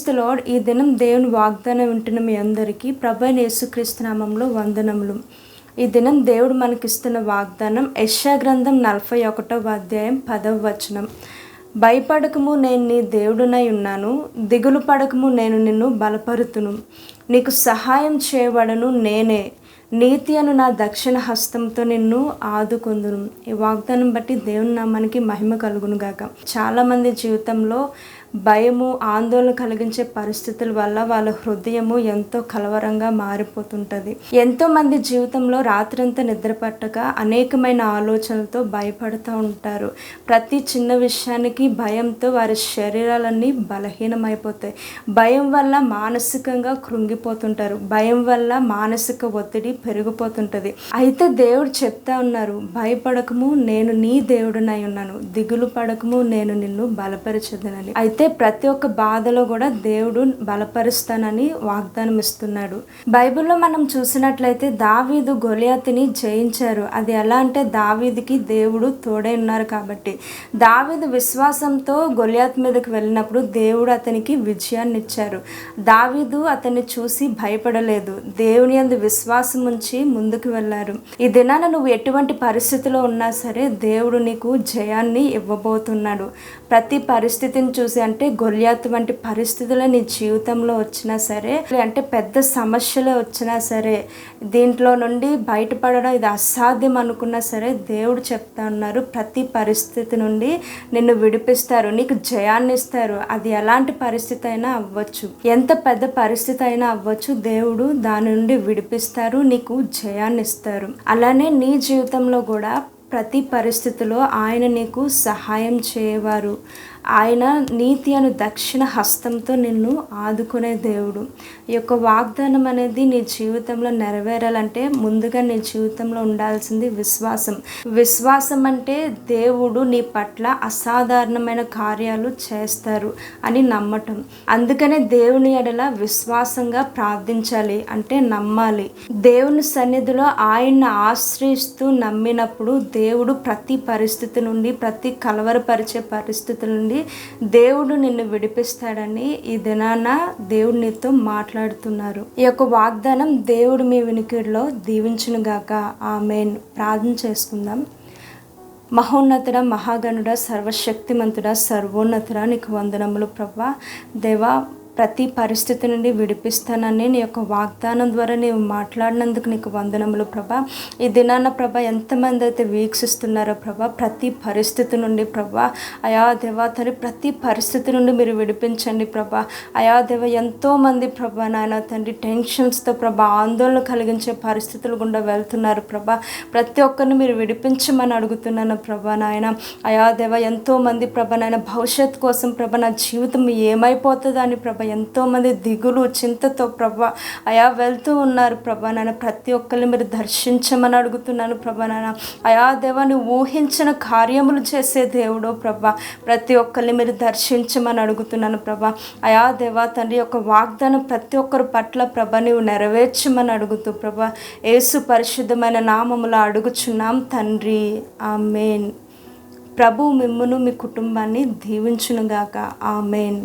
Praise the lord. ఈ దినం దేవుని వాగ్దానం వింటున్న మీ అందరికీ ప్రభువైన యేసుక్రీస్తు నామములో వందనములు. ఈ దినం దేవుడు మనకిస్తున్న వాగ్దానం యెషయా గ్రంథం 41వ అధ్యాయం 10వ వచనం. భయపడకము, నేను నీ దేవుడునై ఉన్నాను. దిగులు పడకము, నేను నిన్ను బలపరుతును. నీకు సహాయం చేయబడను నేనే. నీతి అను నా దక్షిణ హస్తంతో నిన్ను ఆదుకొందును. ఈ వాగ్దానం బట్టి దేవుని నామానికి మహిమ కలుగును గాక. చాలామంది జీవితంలో భయము, ఆందోళన కలిగించే పరిస్థితుల వల్ల వాళ్ళ హృదయము ఎంతో కలవరంగా మారిపోతుంటుంది. ఎంతోమంది జీవితంలో రాత్రంతా నిద్ర పట్టక అనేకమైన ఆలోచనలతో భయపడుతూ ఉంటారు. ప్రతి చిన్న విషయానికి భయంతో వారి శరీరాలన్నీ బలహీనమైపోతాయి. భయం వల్ల మానసికంగా కృంగిపోతుంటారు. భయం వల్ల మానసిక ఒత్తిడి పెరిగిపోతుంటుంది. అయితే దేవుడు చెప్తా ఉన్నారు, భయపడకము, నేను నీ దేవుడునై ఉన్నాను. దిగులు పడకము, నేను నిన్ను బలపరిచెదనని. అయితే ప్రతి ఒక్క బాధలో కూడా దేవుడు బలపరుస్తానని వాగ్దానం ఇస్తున్నాడు. బైబిల్లో మనం చూసినట్లయితే దావీదు గొలియాతుని జయించారు. అది ఎలా అంటే దావీదుకి దేవుడు తోడై ఉన్నారు కాబట్టి. దావీదు విశ్వాసంతో గొలియాతు మీదకి వెళ్ళినప్పుడు దేవుడు అతనికి విజయాన్ని ఇచ్చారు. దావీదు అతన్ని చూసి భయపడలేదు. దేవుని యందు విశ్వాసం ఉంచి ముందుకు వెళ్ళారు. ఈ దినాన నువ్వు ఎటువంటి పరిస్థితిలో ఉన్నా సరే దేవుడు నీకు జయాన్ని ఇవ్వబోతున్నాడు. ప్రతి పరిస్థితిని చూసి, అంటే గొలియాతు వంటి పరిస్థితులు నీ జీవితంలో వచ్చినా సరే, అంటే పెద్ద సమస్యలు వచ్చినా సరే, దీంట్లో నుండి బయటపడడం ఇది అసాధ్యం అనుకున్నా సరే, దేవుడు చెప్తా ఉన్నారు, ప్రతి పరిస్థితి నుండి నిన్ను విడిపిస్తారు, నీకు జయాన్ని ఇస్తారు. అది ఎలాంటి పరిస్థితి అయినా అవ్వచ్చు, ఎంత పెద్ద పరిస్థితి అయినా అవ్వచ్చు, దేవుడు దాని నుండి విడిపిస్తారు, నీకు జయాన్ని ఇస్తారు. అలానే నీ జీవితంలో కూడా ప్రతి పరిస్థితిలో ఆయన నీకు సహాయం చేయవారు. ఆయన నీతి అను దక్షిణ హస్తంతో నిన్ను ఆదుకునే దేవుడు. ఈ యొక్క వాగ్దానం అనేది నీ జీవితంలో నెరవేరాలంటే ముందుగా నీ జీవితంలో ఉండాల్సింది విశ్వాసం. విశ్వాసం అంటే దేవుడు నీ పట్ల అసాధారణమైన కార్యాలు చేస్తారు అని నమ్మటం. అందుకనే దేవుని ఎడల విశ్వాసంగా ప్రార్థించాలి, అంటే నమ్మాలి. దేవుని సన్నిధిలో ఆయన్ని ఆశ్రయిస్తూ నమ్మినప్పుడు దేవుడు ప్రతి పరిస్థితి నుండి, ప్రతి కలవరపరిచే పరిస్థితుల నుండి దేవుడు నిన్ను విడిపిస్తాడని ఈ దినాన దేవుడు నీతో మాట్లాడుతున్నారు. ఈ యొక్క వాగ్దానం దేవుడు మీ వినికిడిలో దీవించును గాక. ఆమేన్. ప్రార్థన చేసుకుందాం. మహోన్నతుడ, మహాగణుడ, సర్వశక్తిమంతుడ, సర్వోన్నతుడ, నీకు వందనములు ప్రభువా. దేవా, ప్రతి పరిస్థితి నుండి విడిపిస్తానని నీ యొక్క వాగ్దానం ద్వారా నీవు మాట్లాడినందుకు నీకు వందనములు ప్రభా. ఈ దినాన ప్రభా ఎంతమంది అయితే వీక్షిస్తున్నారో ప్రభా, ప్రతి పరిస్థితి నుండి ప్రభా, అయా దేవా తండ్రి, ప్రతి పరిస్థితి నుండి మీరు విడిపించండి ప్రభా. అయా దేవ, ఎంతోమంది ప్రభా నాయన తండ్రి టెన్షన్స్తో ప్రభా, ఆందోళన కలిగించే పరిస్థితులు గుండా వెళ్తున్నారు ప్రభా. ప్రతి ఒక్కరిని మీరు విడిపించమని అడుగుతున్నాను ప్రభా నాయన. అయా దేవ, ఎంతోమంది ప్రభా నాయన భవిష్యత్తు కోసం ప్రభా, నా జీవితం ఏమైపోతుందా అని ప్రభా ఎంతోమంది దిగులు, చింతతో ప్రభా అయా వెళ్తూ ఉన్నారు ప్రభా నాయన. ప్రతి ఒక్కరిని మీరు దర్శించమని అడుగుతున్నాను ప్రభా నాయన. అయా దేవాన్ని ఊహించిన కార్యములు చేసే దేవుడో ప్రభా, ప్రతి ఒక్కరిని మీరు దర్శించమని అడుగుతున్నాను ప్రభా. అయా దేవా తండ్రి, యొక్క వాగ్దానం ప్రతి ఒక్కరి పట్ల ప్రభా నీవు నెరవేర్చమని అడుగుతూ ప్రభా యేసు పరిశుద్ధమైన నామములో అడుగుచున్నాం తండ్రి. ఆమేన్. ప్రభు మిమ్మును మీ కుటుంబాన్ని దీవించునుగాక. ఆమేన్.